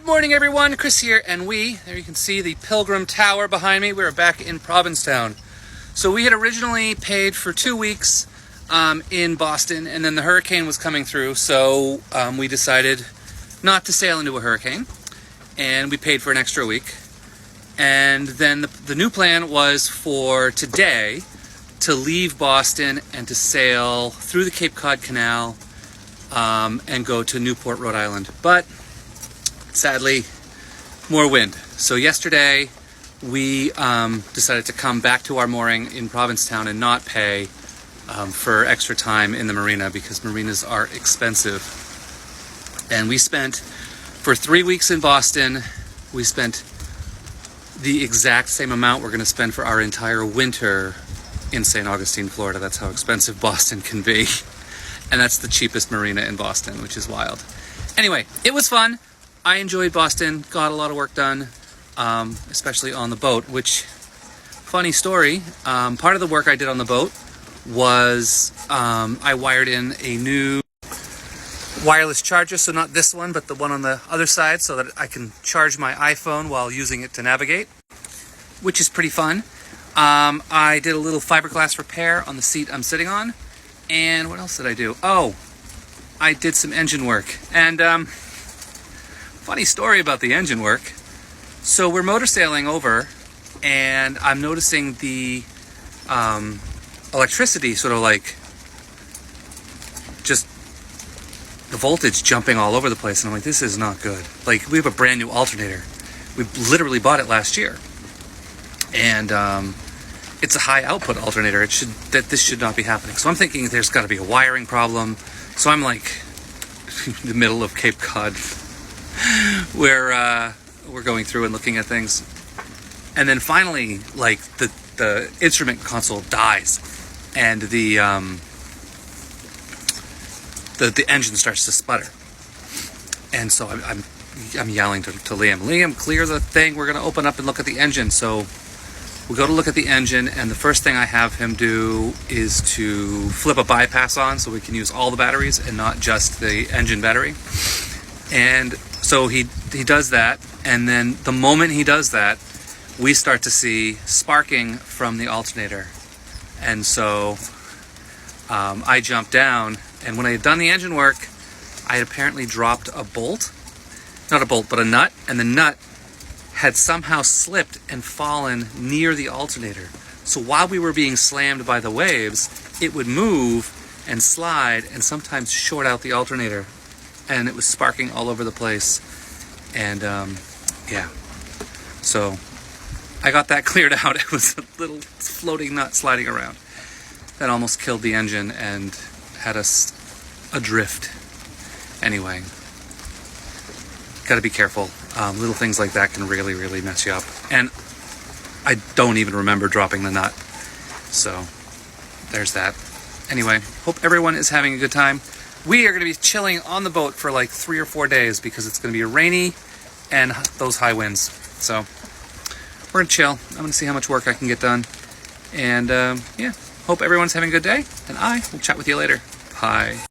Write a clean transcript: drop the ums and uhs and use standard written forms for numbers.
Good morning, everyone. Chris here, and there you can see the Pilgrim Tower behind me. We're back in Provincetown. So we had originally paid for 2 weeks in Boston, and then the hurricane was coming through, so we decided not to sail into a hurricane, and we paid for an extra week. And then the new plan was for today to leave Boston and to sail through the Cape Cod Canal and go to Newport, Rhode Island. But sadly, more wind. So yesterday we decided to come back to our mooring in Provincetown and not pay for extra time in the marina, because marinas are expensive. And we spent, for 3 weeks in Boston, we spent the exact same amount we're going to spend for our entire winter in St. Augustine, Florida. That's how expensive Boston can be. And that's the cheapest marina in Boston, which is wild. Anyway, it was fun. I enjoyed Boston, got a lot of work done, especially on the boat, which, funny story, part of the work I did on the boat was I wired in a new wireless charger, so not this one, but the one on the other side, so that I can charge my iPhone while using it to navigate, which is pretty fun. I did a little fiberglass repair on the seat I'm sitting on, and what else did I do? Oh, I did some engine work, and funny story about the engine work. So we're motor sailing over, and I'm noticing the electricity sort of like just the voltage jumping all over the place, and I'm like, this is not good. Like, we have a brand new alternator. We literally bought it last year, and it's a high output alternator. This should not be happening. So I'm thinking there's got to be a wiring problem. So I'm like in the middle of Cape Cod, where we're going through and looking at things, and then finally, like, the instrument console dies, and the engine starts to sputter, and so I'm yelling to Liam, clear the thing. We're gonna open up and look at the engine. So we go to look at the engine, and the first thing I have him do is to flip a bypass on so we can use all the batteries and not just the engine battery. And so he does that, and then the moment he does that, we start to see sparking from the alternator. And so I jumped down, and when I had done the engine work, I had apparently dropped a bolt. Not a bolt, but a nut, and the nut had somehow slipped and fallen near the alternator. So while we were being slammed by the waves, it would move and slide and sometimes short out the alternator. And it was sparking all over the place. And yeah, so I got that cleared out. It was a little floating nut sliding around that almost killed the engine and had us adrift. Anyway, got to be careful. Little things like that can really, really mess you up. And I don't even remember dropping the nut. So there's that. Anyway, hope everyone is having a good time. We are going to be chilling on the boat for like 3 or 4 days because it's going to be rainy and those high winds. So we're going to chill. I'm going to see how much work I can get done. And yeah, hope everyone's having a good day. And I will chat with you later. Bye.